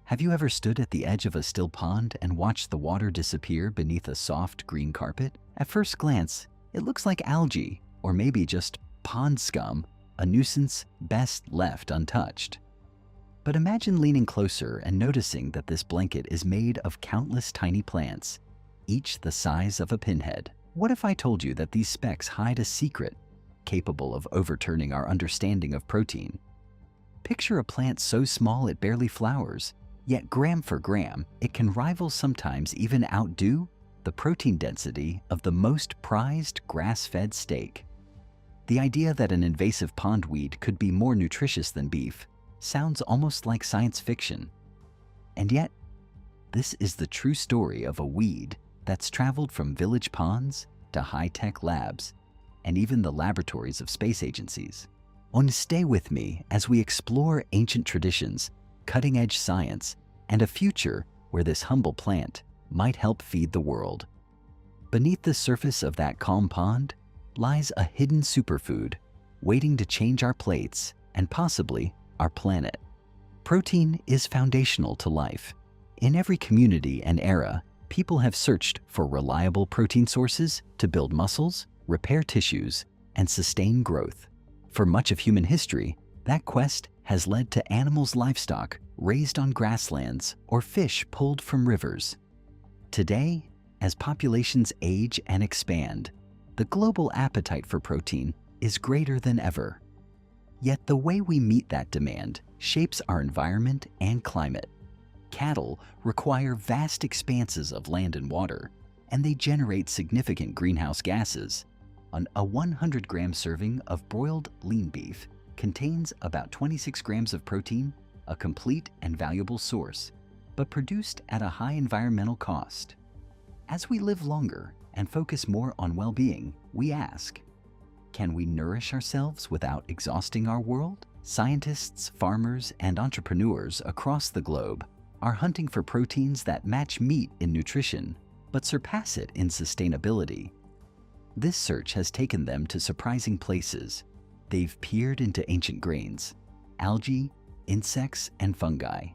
Have you ever stood at the edge of a still pond and watched the water disappear beneath a soft green carpet? At first glance, it looks like algae, or maybe just pond scum, a nuisance best left untouched. But imagine leaning closer and noticing that this blanket is made of countless tiny plants, each the size of a pinhead. What if I told you that these specks hide a secret capable of overturning our understanding of protein? Picture a plant so small it barely flowers, yet gram for gram, it can rival, sometimes even outdo, the protein density of the most prized grass-fed steak. The idea that an invasive pondweed could be more nutritious than beef sounds almost like science fiction. And yet, this is the true story of a weed that's traveled from village ponds to high-tech labs and even the laboratories of space agencies. Stay with me as we explore ancient traditions, cutting-edge science, and a future where this humble plant might help feed the world. Beneath the surface of that calm pond lies a hidden superfood waiting to change our plates and possibly our planet. Protein is foundational to life. In every community and era, people have searched for reliable protein sources to build muscles, repair tissues, and sustain growth. For much of human history, that quest has led to animals' livestock raised on grasslands or fish pulled from rivers. Today, as populations age and expand, the global appetite for protein is greater than ever. Yet the way we meet that demand shapes our environment and climate. Cattle require vast expanses of land and water, and they generate significant greenhouse gases. A 100-gram serving of broiled lean beef contains about 26 grams of protein, a complete and valuable source, but produced at a high environmental cost. As we live longer and focus more on well-being, we ask, can we nourish ourselves without exhausting our world? Scientists, farmers, and entrepreneurs across the globe are hunting for proteins that match meat in nutrition, but surpass it in sustainability. This search has taken them to surprising places. They've peered into ancient grains, algae, insects, and fungi.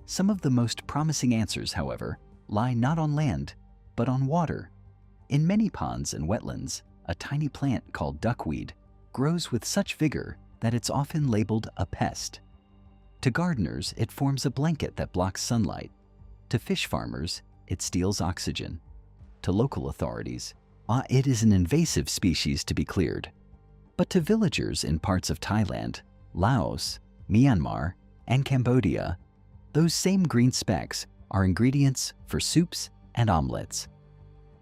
Some of the most promising answers, however, lie not on land, but on water. In many ponds and wetlands, a tiny plant called duckweed grows with such vigor that it's often labeled a pest. To gardeners, it forms a blanket that blocks sunlight. To fish farmers, it steals oxygen. To local authorities, it is an invasive species to be cleared. But to villagers in parts of Thailand, Laos, Myanmar, and Cambodia, those same green specks are ingredients for soups and omelets.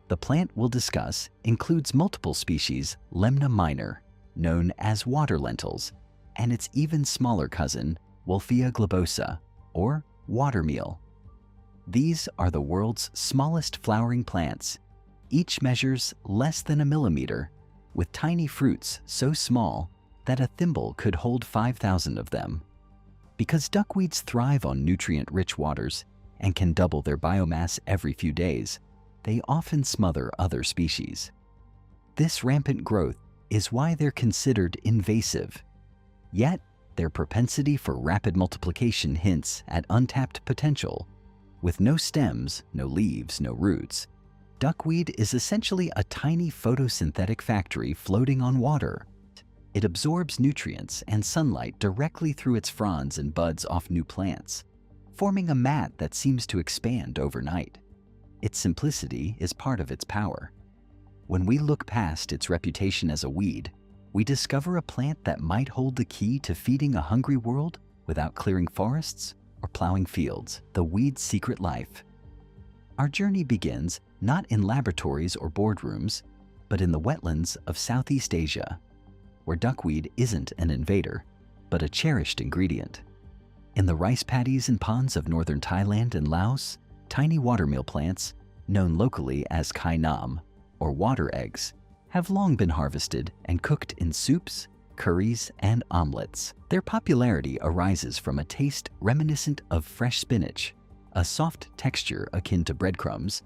The plant we'll discuss includes multiple species Lemna minor, known as water lentils, and its even smaller cousin, Wolffia globosa, or watermeal. These are the world's smallest flowering plants. Each measures less than a millimeter, with tiny fruits so small that a thimble could hold 5,000 of them. Because duckweeds thrive on nutrient-rich waters and can double their biomass every few days, they often smother other species. This rampant growth is why they're considered invasive. Yet, their propensity for rapid multiplication hints at untapped potential. With no stems, no leaves, no roots, duckweed is essentially a tiny photosynthetic factory floating on water. It absorbs nutrients and sunlight directly through its fronds and buds off new plants, forming a mat that seems to expand overnight. Its simplicity is part of its power. When we look past its reputation as a weed, we discover a plant that might hold the key to feeding a hungry world without clearing forests or plowing fields. The weed's secret life. Our journey begins not in laboratories or boardrooms, but in the wetlands of Southeast Asia, where duckweed isn't an invader, but a cherished ingredient. In the rice paddies and ponds of northern Thailand and Laos, tiny watermeal plants, known locally as Khai Nam, or water eggs, have long been harvested and cooked in soups, curries, and omelets. Their popularity arises from a taste reminiscent of fresh spinach, a soft texture akin to breadcrumbs,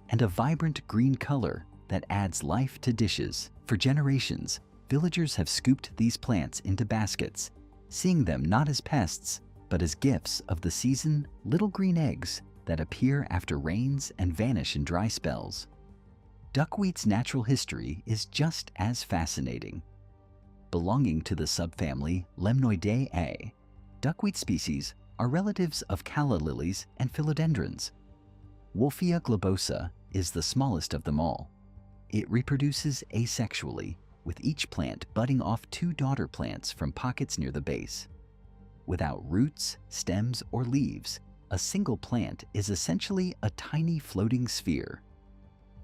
and a vibrant green color that adds life to dishes. For generations, villagers have scooped these plants into baskets, seeing them not as pests, but as gifts of the season, little green eggs that appear after rains and vanish in dry spells. Duckweed's natural history is just as fascinating. Belonging to the subfamily Lemnoideae, duckweed species are relatives of calla lilies and philodendrons. Wolffia globosa is the smallest of them all. It reproduces asexually, with each plant budding off 2 daughter plants from pockets near the base. Without roots, stems, or leaves, a single plant is essentially a tiny floating sphere.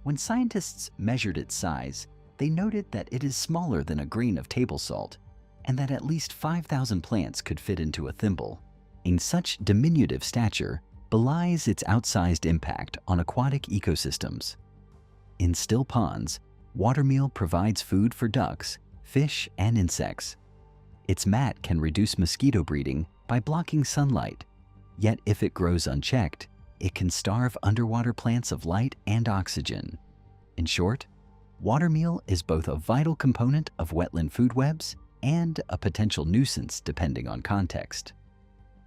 When scientists measured its size, they noted that it is smaller than a grain of table salt, and that at least 5,000 plants could fit into a thimble. In such diminutive stature belies its outsized impact on aquatic ecosystems. In still ponds, watermeal provides food for ducks, fish, and insects. Its mat can reduce mosquito breeding by blocking sunlight, yet if it grows unchecked, it can starve underwater plants of light and oxygen. In short, watermeal is both a vital component of wetland food webs and a potential nuisance depending on context.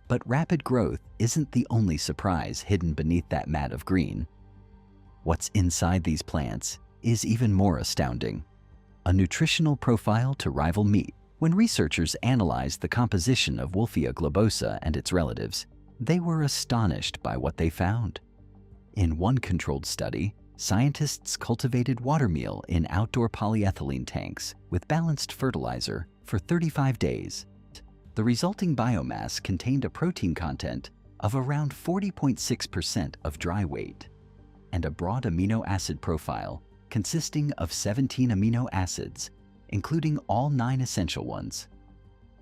But rapid growth isn't the only surprise hidden beneath that mat of green. What's inside these plants is even more astounding. A nutritional profile to rival meat. When researchers analyzed the composition of Wolffia globosa and its relatives, they were astonished by what they found. In one controlled study, scientists cultivated watermeal in outdoor polyethylene tanks with balanced fertilizer for 35 days. The resulting biomass contained a protein content of around 40.6% of dry weight and a broad amino acid profile consisting of 17 amino acids, including all 9 essential ones.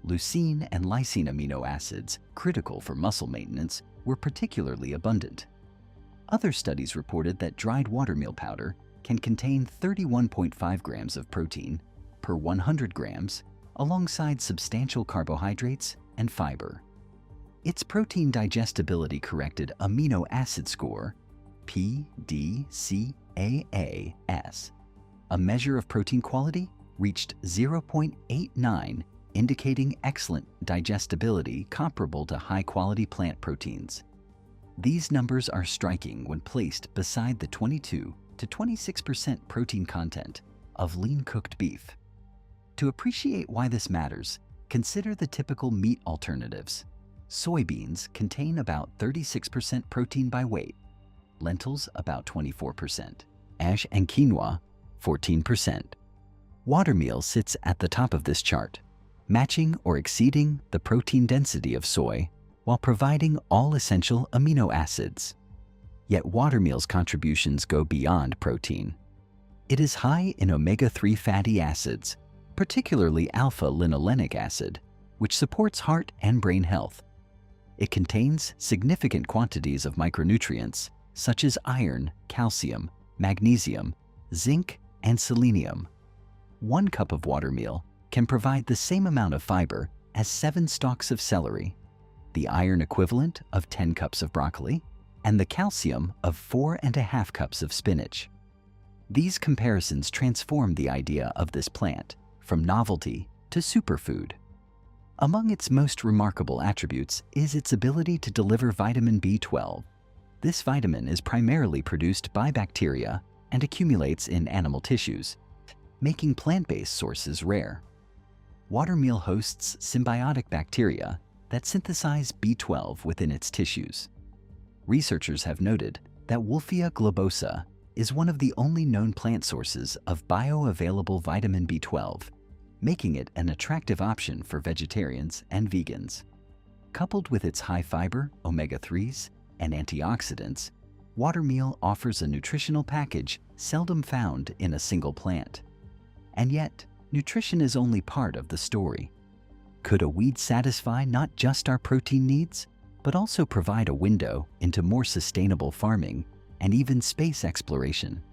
Leucine and lysine amino acids, critical for muscle maintenance, were particularly abundant. Other studies reported that dried watermeal powder can contain 31.5 grams of protein per 100 grams, alongside substantial carbohydrates and fiber. Its protein digestibility corrected amino acid score, PDCAAS, a measure of protein quality, reached 0.89, indicating excellent digestibility comparable to high-quality plant proteins. These numbers are striking when placed beside the 22 to 26% protein content of lean-cooked beef. To appreciate why this matters, consider the typical meat alternatives. Soybeans contain about 36% protein by weight, lentils about 24%, ash and quinoa 14%. Watermeal sits at the top of this chart, matching or exceeding the protein density of soy while providing all essential amino acids. Yet watermeal's contributions go beyond protein. It is high in omega-3 fatty acids, particularly alpha-linolenic acid, which supports heart and brain health. It contains significant quantities of micronutrients such as iron, calcium, magnesium, zinc, and selenium. 1 cup of watermeal can provide the same amount of fiber as 7 stalks of celery, the iron equivalent of 10 cups of broccoli, and the calcium of 4.5 cups of spinach. These comparisons transform the idea of this plant from novelty to superfood. Among its most remarkable attributes is its ability to deliver vitamin B12. This vitamin is primarily produced by bacteria and accumulates in animal tissues, making plant-based sources rare. Watermeal hosts symbiotic bacteria that synthesize B12 within its tissues. Researchers have noted that Wolffia globosa is one of the only known plant sources of bioavailable vitamin B12, making it an attractive option for vegetarians and vegans. Coupled with its high fiber, omega-3s, and antioxidants, watermeal offers a nutritional package seldom found in a single plant. And yet, nutrition is only part of the story. Could a weed satisfy not just our protein needs, but also provide a window into more sustainable farming and even space exploration?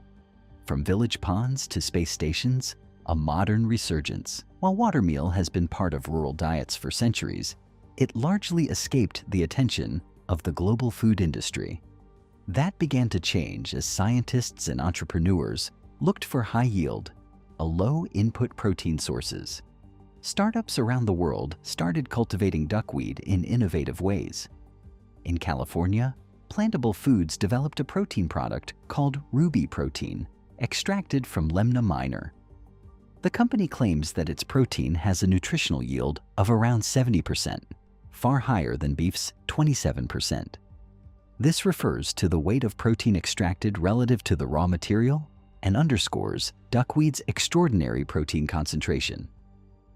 From village ponds to space stations, a modern resurgence. While watermeal has been part of rural diets for centuries, it largely escaped the attention of the global food industry. That began to change as scientists and entrepreneurs looked for high yield, low input protein sources. startups around the world started cultivating duckweed in innovative ways. In California, Plantable Foods developed a protein product called ruby protein, extracted from Lemna minor. The company claims that its protein has a nutritional yield of around 70%, far higher than beef's 27%. This refers to the weight of protein extracted relative to the raw material and underscores duckweed's extraordinary protein concentration.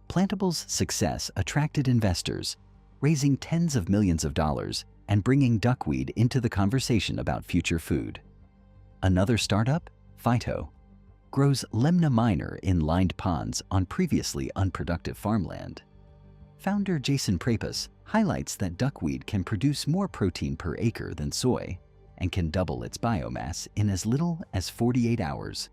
Plantable's success attracted investors, raising tens of millions of dollars and bringing duckweed into the conversation about future food. Another startup, Phyto, grows Lemna minor in lined ponds on previously unproductive farmland. Founder Jason Prapus highlights that duckweed can produce more protein per acre than soy and can double its biomass in as little as 48 hours.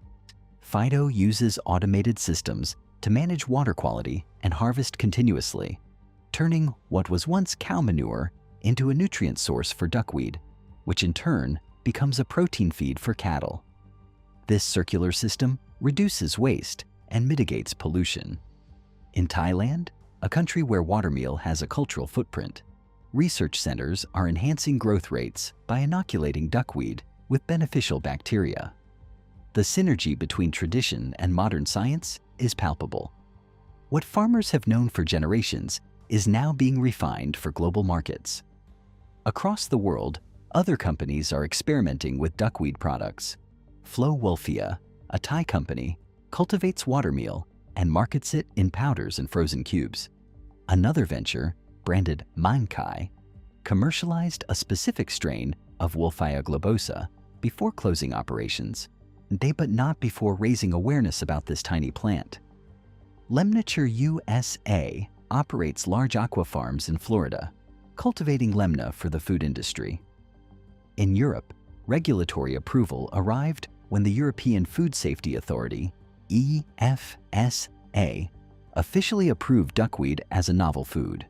Phyto uses automated systems to manage water quality and harvest continuously, turning what was once cow manure into a nutrient source for duckweed, which in turn becomes a protein feed for cattle. This circular system reduces waste and mitigates pollution. In Thailand, a country where watermeal has a cultural footprint, research centers are enhancing growth rates by inoculating duckweed with beneficial bacteria. The synergy between tradition and modern science is palpable. What farmers have known for generations is now being refined for global markets. Across the world, other companies are experimenting with duckweed products. Wolffia, a Thai company, cultivates watermeal and markets it in powders and frozen cubes. Another venture, branded Khai, commercialized a specific strain of Wolffia globosa before closing operations, but not before raising awareness about this tiny plant. Lemnature USA operates large aqua farms in Florida, cultivating lemna for the food industry. In Europe, regulatory approval arrived when the European Food Safety Authority, EFSA, officially approved duckweed as a novel food.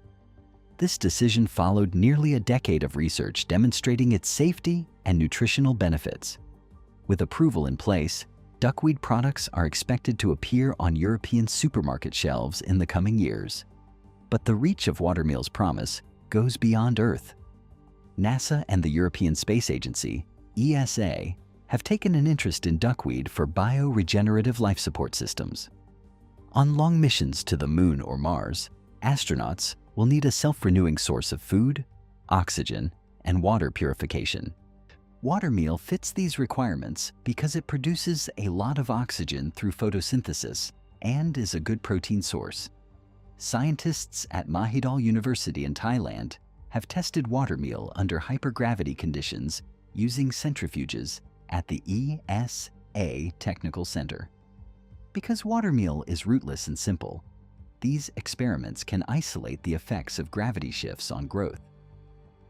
This decision followed nearly a decade of research demonstrating its safety and nutritional benefits. With approval in place, duckweed products are expected to appear on European supermarket shelves in the coming years. But the reach of watermeal's promise goes beyond Earth. NASA and the European Space Agency, ESA, have taken an interest in duckweed for bioregenerative life support systems. On long missions to the Moon or Mars, astronauts will need a self-renewing source of food, oxygen, and water purification. Watermeal fits these requirements because it produces a lot of oxygen through photosynthesis and is a good protein source. Scientists at Mahidol University in Thailand have tested watermeal under hypergravity conditions using centrifuges at the ESA Technical Center. Because watermeal is rootless and simple, these experiments can isolate the effects of gravity shifts on growth.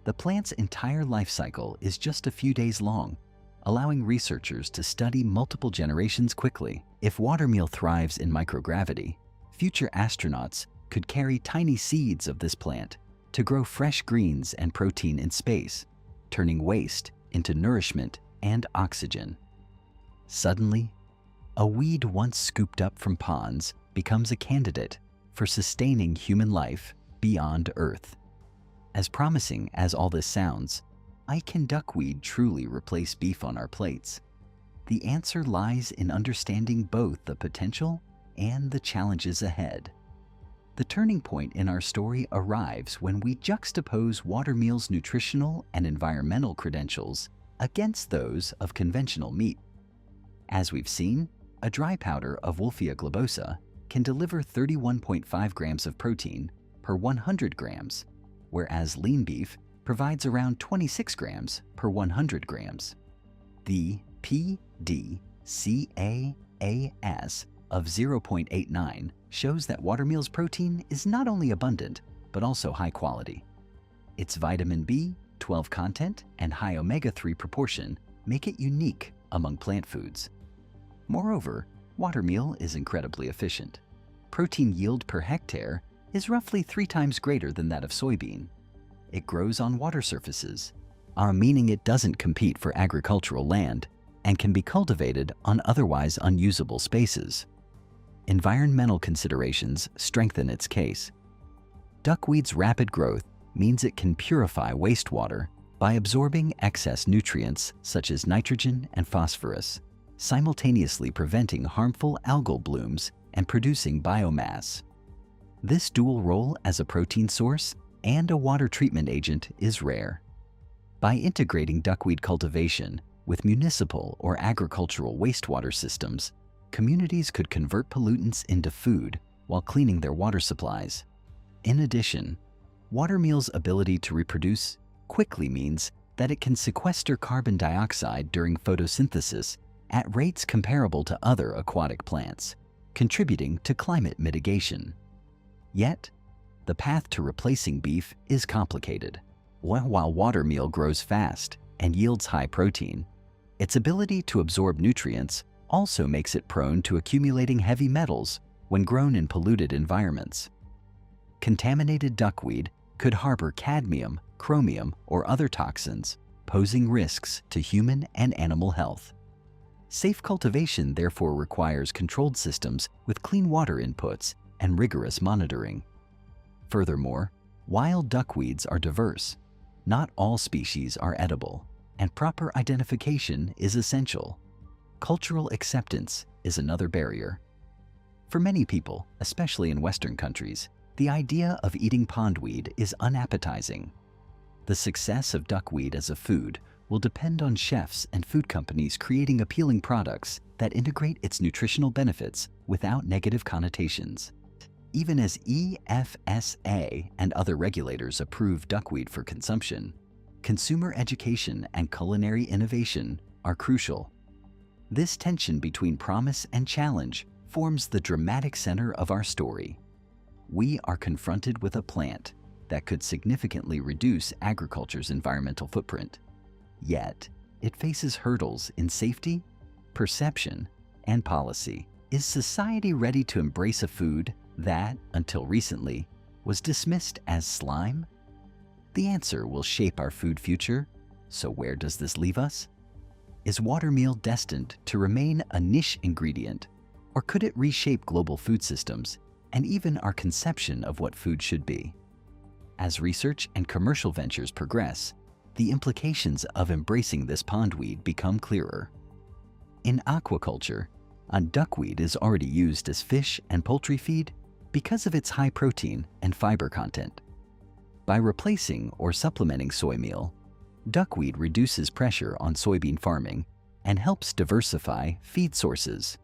The plant's entire life cycle is just a few days long, allowing researchers to study multiple generations quickly. If watermeal thrives in microgravity, future astronauts could carry tiny seeds of this plant to grow fresh greens and protein in space, turning waste into nourishment and oxygen. Suddenly, a weed once scooped up from ponds becomes a candidate for sustaining human life beyond Earth. As promising as all this sounds, can duckweed truly replace beef on our plates? The answer lies in understanding both the potential and the challenges ahead. The turning point in our story arrives when we juxtapose watermeal's nutritional and environmental credentials against those of conventional meat. As we've seen, a dry powder of Wolffia globosa can deliver 31.5 grams of protein per 100 grams, whereas lean beef provides around 26 grams per 100 grams. The PDCAAS of 0.89 shows that watermeal's protein is not only abundant, but also high quality. Its vitamin B12 content and high omega-3 proportion make it unique among plant foods. Moreover, watermeal is incredibly efficient. Protein yield per hectare is roughly 3 times greater than that of soybean. It grows on water surfaces, meaning it doesn't compete for agricultural land and can be cultivated on otherwise unusable spaces. environmental considerations strengthen its case. Duckweed's rapid growth means it can purify wastewater by absorbing excess nutrients such as nitrogen and phosphorus, simultaneously preventing harmful algal blooms and producing biomass. This dual role as a protein source and a water treatment agent is rare. By integrating duckweed cultivation with municipal or agricultural wastewater systems, communities could convert pollutants into food while cleaning their water supplies. In addition, watermeal's ability to reproduce quickly means that it can sequester carbon dioxide during photosynthesis at rates comparable to other aquatic plants, contributing to climate mitigation. Yet, the path to replacing beef is complicated. While watermeal grows fast and yields high protein, its ability to absorb nutrients also makes it prone to accumulating heavy metals when grown in polluted environments. Contaminated duckweed could harbor cadmium, chromium, or other toxins, posing risks to human and animal health. Safe cultivation therefore requires controlled systems with clean water inputs and rigorous monitoring. Furthermore, wild duckweeds are diverse. Not all species are edible, and proper identification is essential. Cultural acceptance is another barrier. For many people, especially in Western countries, the idea of eating pondweed is unappetizing. The success of duckweed as a food will depend on chefs and food companies creating appealing products that integrate its nutritional benefits without negative connotations. Even as EFSA and other regulators approve duckweed for consumption, consumer education and culinary innovation are crucial. This tension between promise and challenge forms the dramatic center of our story. We are confronted with a plant that could significantly reduce agriculture's environmental footprint. Yet, it faces hurdles in safety, perception, and policy. Is society ready to embrace a food that, until recently, was dismissed as slime? The answer will shape our food future, so where does this leave us? Is watermeal destined to remain a niche ingredient, or could it reshape global food systems and even our conception of what food should be? As research and commercial ventures progress, the implications of embracing this pondweed become clearer. In aquaculture, duckweed is already used as fish and poultry feed because of its high protein and fiber content. By replacing or supplementing soy meal, duckweed reduces pressure on soybean farming and helps diversify feed sources.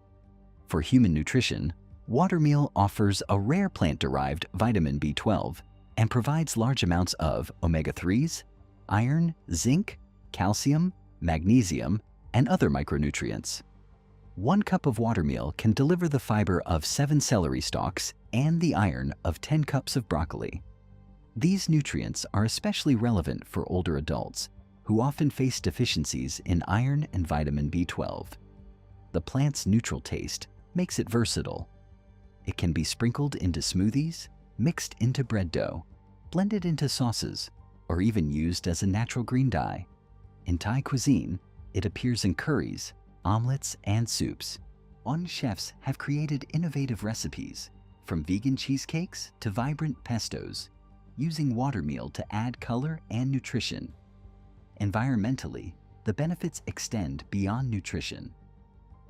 For human nutrition, watermeal offers a rare plant-derived vitamin B12 and provides large amounts of omega-3s, iron, zinc, calcium, magnesium, and other micronutrients. 1 cup of watermeal can deliver the fiber of 7 celery stalks and the iron of 10 cups of broccoli. These nutrients are especially relevant for older adults who often face deficiencies in iron and vitamin B12. The plant's neutral taste makes it versatile. It can be sprinkled into smoothies, mixed into bread dough, blended into sauces, or even used as a natural green dye. In Thai cuisine, it appears in curries, omelets, and soups. Chefs have created innovative recipes, from vegan cheesecakes to vibrant pestos, using watermeal to add color and nutrition. Environmentally, the benefits extend beyond nutrition.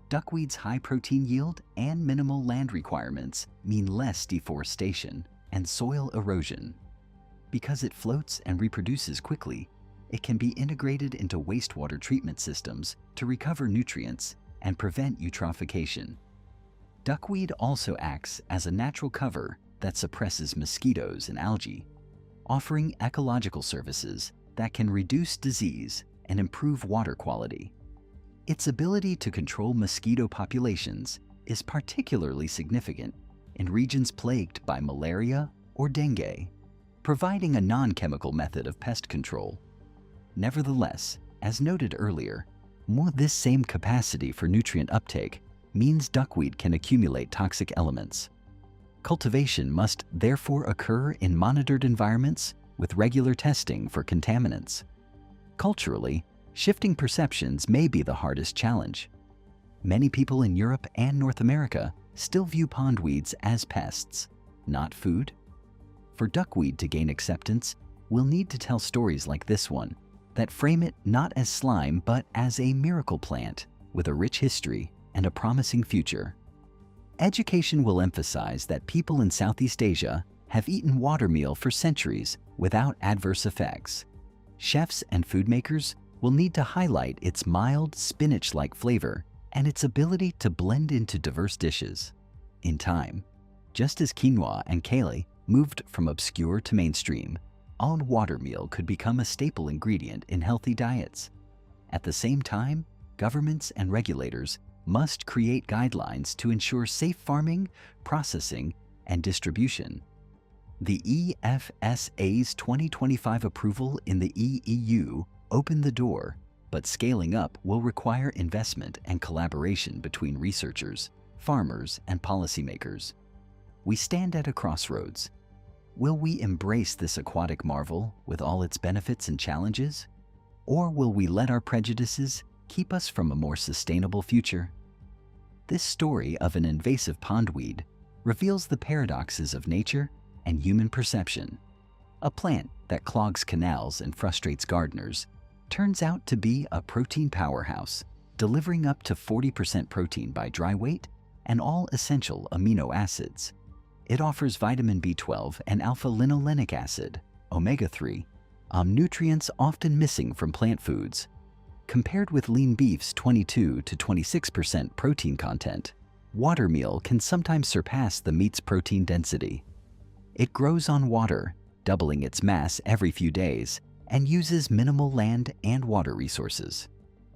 Duckweed's high protein yield and minimal land requirements mean less deforestation and soil erosion. Because it floats and reproduces quickly, it can be integrated into wastewater treatment systems to recover nutrients and prevent eutrophication. Duckweed also acts as a natural cover that suppresses mosquitoes and algae, offering ecological services that can reduce disease and improve water quality. Its ability to control mosquito populations is particularly significant in regions plagued by malaria or dengue, providing a non-chemical method of pest control. Nevertheless, as noted earlier, this same capacity for nutrient uptake means duckweed can accumulate toxic elements. Cultivation must therefore occur in monitored environments with regular testing for contaminants. Culturally, shifting perceptions may be the hardest challenge. Many people in Europe and North America still view pondweeds as pests, not food? For duckweed to gain acceptance, we'll need to tell stories like this one that frame it not as slime but as a miracle plant with a rich history and a promising future. Education will emphasize that people in Southeast Asia have eaten watermeal for centuries without adverse effects. Chefs and food makers will need to highlight its mild, spinach-like flavor and its ability to blend into diverse dishes. In time, just as quinoa and kale moved from obscure to mainstream, watermeal could become a staple ingredient in healthy diets. At the same time, governments and regulators must create guidelines to ensure safe farming, processing, and distribution. The EFSA's 2025 approval in the EU opened the door, but scaling up will require investment and collaboration between researchers, farmers, and policymakers. We stand at a crossroads. Will we embrace this aquatic marvel with all its benefits and challenges? Or will we let our prejudices keep us from a more sustainable future? This story of an invasive pondweed reveals the paradoxes of nature and human perception. A plant that clogs canals and frustrates gardeners turns out to be a protein powerhouse, delivering up to 40% protein by dry weight and all essential amino acids. It offers vitamin B12 and alpha-linolenic acid, omega-3, nutrients often missing from plant foods. Compared with lean beef's 22 to 26% protein content, watermeal can sometimes surpass the meat's protein density. It grows on water, doubling its mass every few days, and uses minimal land and water resources.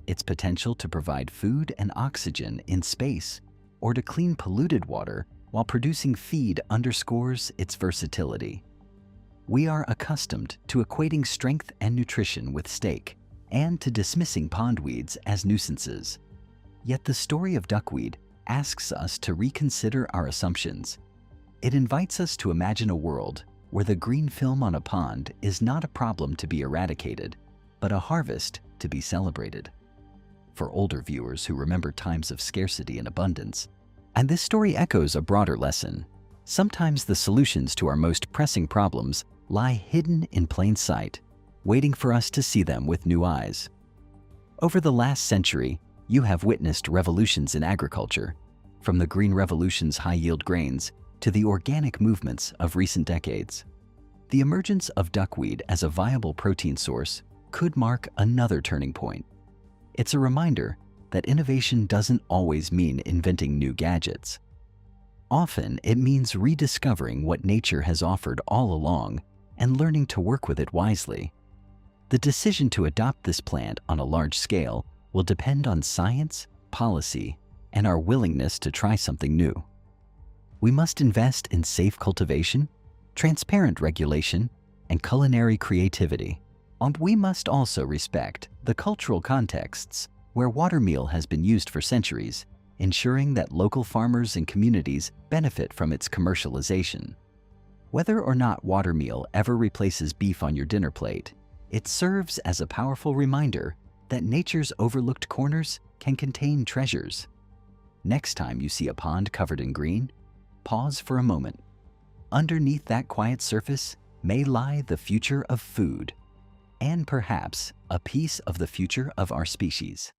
Its potential to provide food and oxygen in space or to clean polluted water while producing feed underscores its versatility. We are accustomed to equating strength and nutrition with steak and to dismissing pondweeds as nuisances. Yet the story of duckweed asks us to reconsider our assumptions. It invites us to imagine a world where the green film on a pond is not a problem to be eradicated, but a harvest to be celebrated. For older viewers who remember times of scarcity and abundance, and this story echoes a broader lesson. Sometimes the solutions to our most pressing problems lie hidden in plain sight, waiting for us to see them with new eyes. Over the last century, you have witnessed revolutions in agriculture, from the Green Revolution's high-yield grains to the organic movements of recent decades. The emergence of duckweed as a viable protein source could mark another turning point. It's a reminder that innovation doesn't always mean inventing new gadgets. Often, it means rediscovering what nature has offered all along and learning to work with it wisely. The decision to adopt this plant on a large scale will depend on science, policy, and our willingness to try something new. We must invest in safe cultivation, transparent regulation, and culinary creativity. And we must also respect the cultural contexts where watermeal has been used for centuries, ensuring that local farmers and communities benefit from its commercialization. Whether or not watermeal ever replaces beef on your dinner plate, it serves as a powerful reminder that nature's overlooked corners can contain treasures. Next time you see a pond covered in green, pause for a moment. Underneath that quiet surface may lie the future of food, and perhaps a piece of the future of our species.